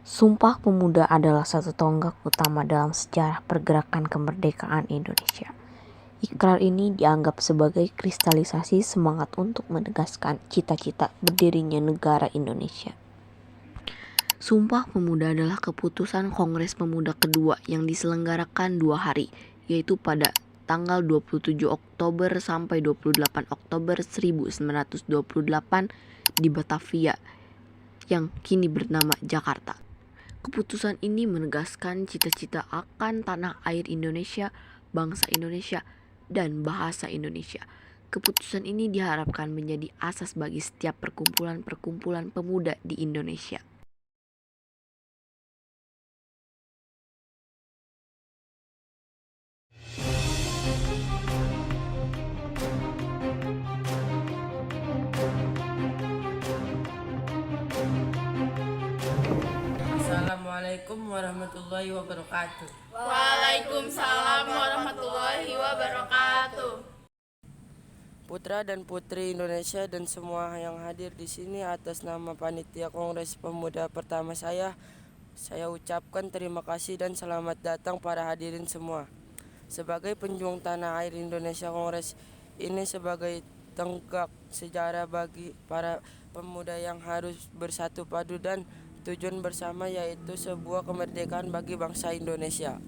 Sumpah Pemuda adalah satu tonggak utama dalam sejarah pergerakan kemerdekaan Indonesia. Ikrar ini dianggap sebagai kristalisasi semangat untuk menegaskan cita-cita berdirinya negara Indonesia. Sumpah Pemuda adalah keputusan Kongres Pemuda kedua yang diselenggarakan 2 hari, yaitu pada tanggal 27 Oktober sampai 28 Oktober 1928 di Batavia, yang kini bernama Jakarta. Keputusan ini menegaskan cita-cita akan tanah air Indonesia, bangsa Indonesia, dan bahasa Indonesia. Keputusan ini diharapkan menjadi asas bagi setiap perkumpulan-perkumpulan pemuda di Indonesia. Assalamualaikum warahmatullahi wabarakatuh. Waalaikumsalam warahmatullahi wabarakatuh. Putra dan putri Indonesia dan semua yang hadir di sini, atas nama panitia Kongres Pemuda pertama saya ucapkan terima kasih dan selamat datang para hadirin semua. Sebagai penjuang tanah air Indonesia, Kongres ini sebagai tonggak sejarah bagi para pemuda yang harus bersatu padu dan tujuan bersama, yaitu sebuah kemerdekaan bagi bangsa Indonesia.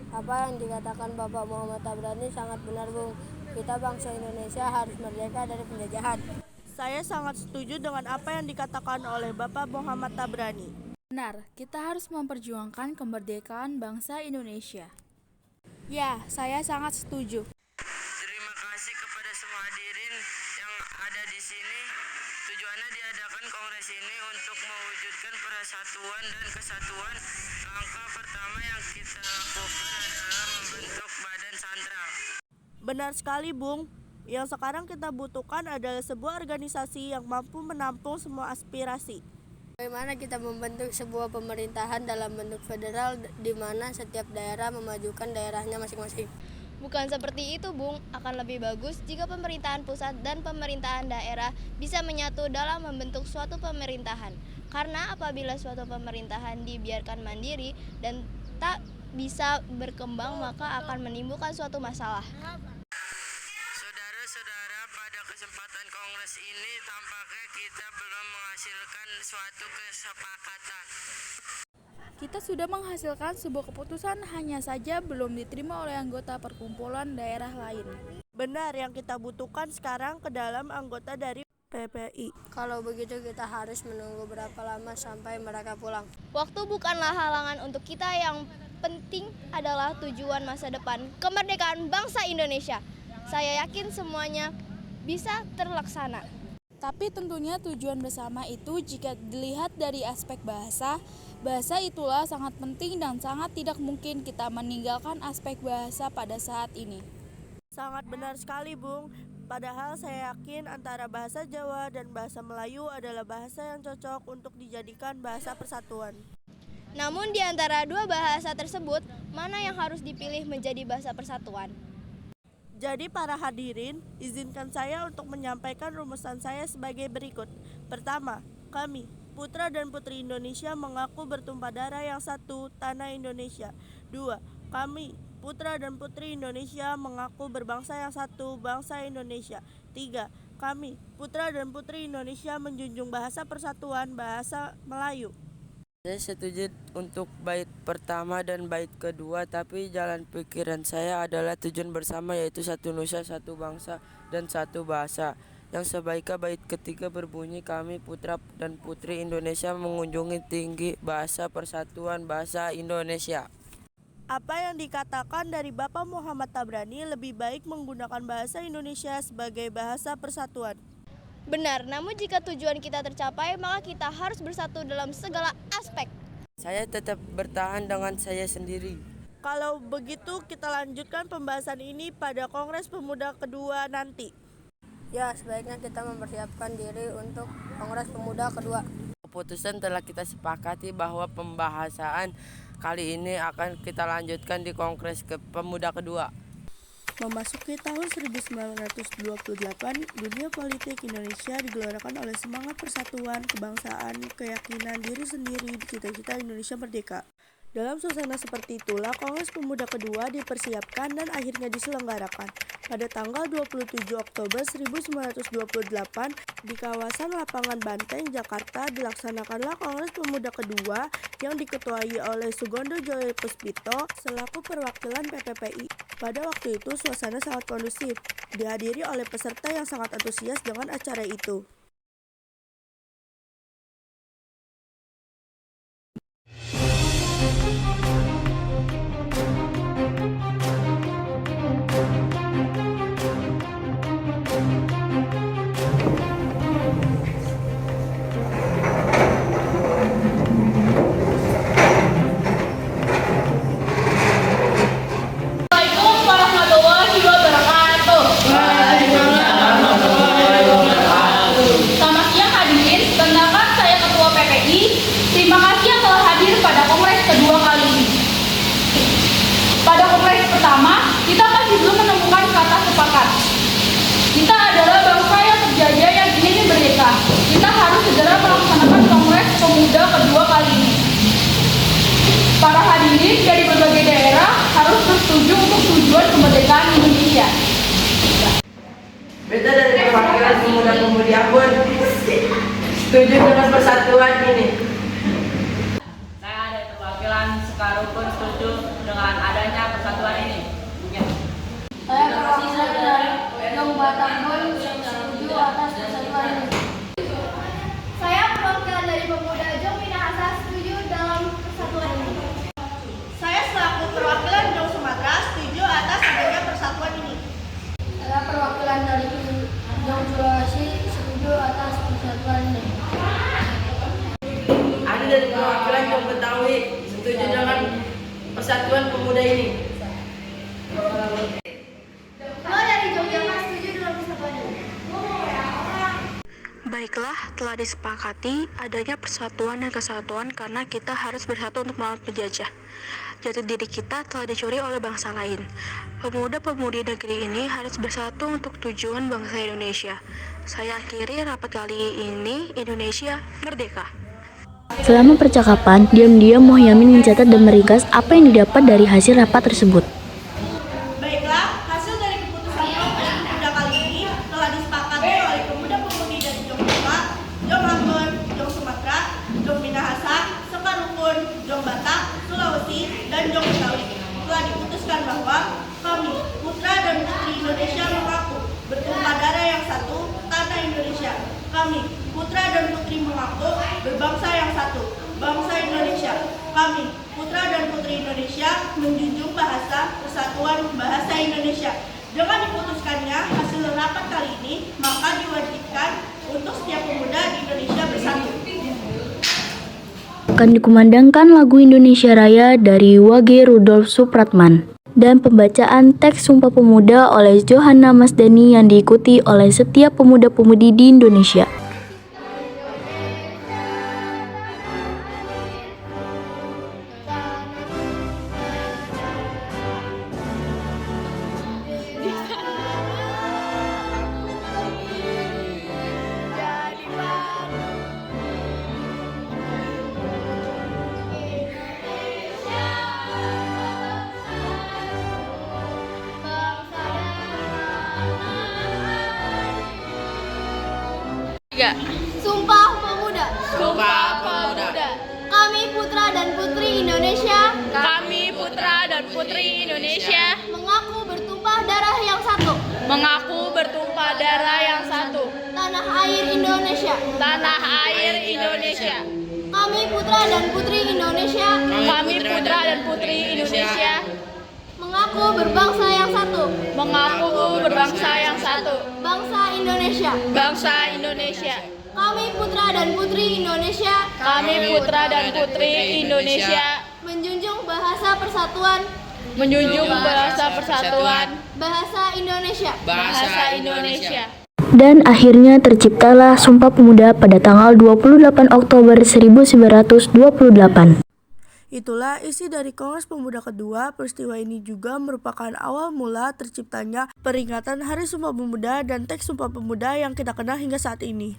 Apa yang dikatakan Bapak Muhammad Tabrani sangat benar, Bung. Kita bangsa Indonesia harus merdeka dari penjajahan. Saya sangat setuju dengan apa yang dikatakan oleh Bapak Muhammad Tabrani. Benar, kita harus memperjuangkan kemerdekaan bangsa Indonesia. Ya, saya sangat setuju. Terima kasih kepada semua hadirin yang ada di sini. Tujuannya diadakan kongres ini untuk mewujudkan persatuan dan kesatuan. Langkah pertama yang kita lakukan adalah membentuk Badan Santral. Benar sekali, Bung. Yang sekarang kita butuhkan adalah sebuah organisasi yang mampu menampung semua aspirasi. Bagaimana kita membentuk sebuah pemerintahan dalam bentuk federal di mana setiap daerah memajukan daerahnya masing-masing? Bukan seperti itu, Bung. Akan lebih bagus jika pemerintahan pusat dan pemerintahan daerah bisa menyatu dalam membentuk suatu pemerintahan. Karena apabila suatu pemerintahan dibiarkan mandiri dan tak bisa berkembang, maka akan menimbulkan suatu masalah. Saudara-saudara, pada kesempatan kongres ini tampaknya kita belum menghasilkan suatu kesepakatan. Kita sudah menghasilkan sebuah keputusan, hanya saja belum diterima oleh anggota perkumpulan daerah lain. Benar, yang kita butuhkan sekarang ke dalam anggota dari PPI. Kalau begitu kita harus menunggu berapa lama sampai mereka pulang? Waktu bukanlah halangan untuk kita, yang penting adalah tujuan masa depan kemerdekaan bangsa Indonesia. Saya yakin semuanya bisa terlaksana. Tapi tentunya tujuan bersama itu jika dilihat dari aspek bahasa itulah sangat penting dan sangat tidak mungkin kita meninggalkan aspek bahasa pada saat ini. Sangat benar sekali, Bung. Padahal saya yakin antara bahasa Jawa dan bahasa Melayu adalah bahasa yang cocok untuk dijadikan bahasa persatuan. Namun di antara dua bahasa tersebut, mana yang harus dipilih menjadi bahasa persatuan? Jadi para hadirin, izinkan saya untuk menyampaikan rumusan saya sebagai berikut. Pertama, kami, putra dan putri Indonesia, mengaku bertumpah darah yang satu, tanah Indonesia. 2. Kami, putra dan putri Indonesia, mengaku berbangsa yang satu, bangsa Indonesia. 3. Kami, putra dan putri Indonesia, menjunjung bahasa persatuan, bahasa Melayu. Saya setuju untuk bait pertama dan bait kedua, tapi jalan pikiran saya adalah tujuan bersama, yaitu satu nusa, satu bangsa, dan satu bahasa. Yang sebaiknya bait ketiga berbunyi, kami putra dan putri Indonesia mengunjungi tinggi bahasa persatuan bahasa Indonesia. Apa yang dikatakan dari Bapak Muhammad Tabrani, lebih baik menggunakan bahasa Indonesia sebagai bahasa persatuan. Benar, namun jika tujuan kita tercapai, maka kita harus bersatu dalam segala aspek. Saya tetap bertahan dengan saya sendiri. Kalau begitu kita lanjutkan pembahasan ini pada Kongres Pemuda kedua nanti. Ya, sebaiknya kita mempersiapkan diri untuk Kongres Pemuda kedua. Keputusan telah kita sepakati bahwa pembahasan kali ini akan kita lanjutkan di Kongres Pemuda kedua. Memasuki tahun 1928, dunia politik Indonesia digelorkan oleh semangat persatuan, kebangsaan, keyakinan diri sendiri, cita-cita Indonesia merdeka. Dalam suasana seperti itulah Kongres Pemuda kedua dipersiapkan dan akhirnya diselenggarakan. Pada tanggal 27 Oktober 1928 di kawasan Lapangan Banteng, Jakarta dilaksanakanlah Kongres Pemuda kedua yang diketuai oleh Sugondo Joyo Puspito selaku perwakilan PPPI. Pada waktu itu suasana sangat kondusif, dihadiri oleh peserta yang sangat antusias dengan acara itu. Selamat siang hadirin, perkenalkan saya Ketua PPI. Terima kasih yang telah hadir pada Kongres kedua kali ini. Pada Kongres pertama, kita masih belum menemukan kata sepakat. Kita adalah bangsa yang terjajah yang ingin merdeka. Kita harus segera melaksanakan Kongres Pemuda kedua kali ini. Para hadirin dari berbagai daerah harus bersetuju untuk tujuan kemerdekaan Indonesia. Beta dari perwakilan pemuda-pemudi Ambon setuju dengan persatuan ini. Saya dari perwakilan Sekarukun setuju dengan adanya persatuan ini. Saya perwakilan dari Jong Batangbon setuju atas persatuan ini. Saya perwakilan dari pemuda Jong Minahasa setuju dalam persatuan ini. Saya selaku perwakilan Jong Sumatera setuju atas adanya persatuan ini. Saya perwakilan dari Jong Sulawesi setuju atas persatuan ini. Ada dari perwakilan Jong Betawi setuju dengan persatuan pemuda ini. Kalau dari Jogja setuju dalam persatuan ini. Baiklah, telah disepakati adanya persatuan dan kesatuan karena kita harus bersatu untuk melawan penjajah. Jati diri kita telah dicuri oleh bangsa lain. Pemuda-pemudi negeri ini harus bersatu untuk tujuan bangsa Indonesia. Saya akhiri rapat kali ini, Indonesia Merdeka. Selama percakapan, diam-diam Mohyamin mencatat dan meringkas apa yang didapat dari hasil rapat tersebut. Baiklah, hasil dari keputusan Kongres Pemuda kali ini telah disepakati oleh pemuda-pemudi dari Jong Bima, Jong Ambon, Jong Sumatera, Jong Minahasa, Sekarukun, Jong Batak, Sulawesi, dan Jong Betawi. Telah diputuskan bahwa kami, putra dan putri Indonesia mengaku bertumpah darah yang satu, tanah Indonesia. Kami, putra dan putri mengaku berbangsa yang satu, bangsa Indonesia. Kami, putra dan putri Indonesia, menjunjung bahasa persatuan bahasa Indonesia. Dengan diputuskannya hasil rapat kali ini, maka diwajibkan untuk setiap pemuda di Indonesia bersatu. Akan dikumandangkan lagu Indonesia Raya dari Wage Rudolf Supratman dan pembacaan teks Sumpah Pemuda oleh Johanna Masdani yang diikuti oleh setiap pemuda-pemudi di Indonesia. Sumpah Pemuda. Sumpah Pemuda. Kami putra dan putri Indonesia Kami putra dan putri Indonesia mengaku bertumpah darah yang satu, mengaku bertumpah darah yang satu, tanah air Indonesia. tanah air Indonesia. Kami putra dan putri Indonesia Kami putra dan putri Indonesia mengaku berbangsa yang satu, mengaku berbangsa yang satu, bangsa Indonesia. bangsa Indonesia. Kami putra dan putri Indonesia Kami putra dan putri Indonesia menjunjung bahasa persatuan, menjunjung bahasa persatuan, bahasa Indonesia. bahasa Indonesia. Dan akhirnya terciptalah Sumpah Pemuda pada tanggal 28 Oktober 1928. Itulah isi dari Kongres Pemuda kedua. Peristiwa ini juga merupakan awal mula terciptanya peringatan Hari Sumpah Pemuda dan teks Sumpah Pemuda yang kita kenal hingga saat ini.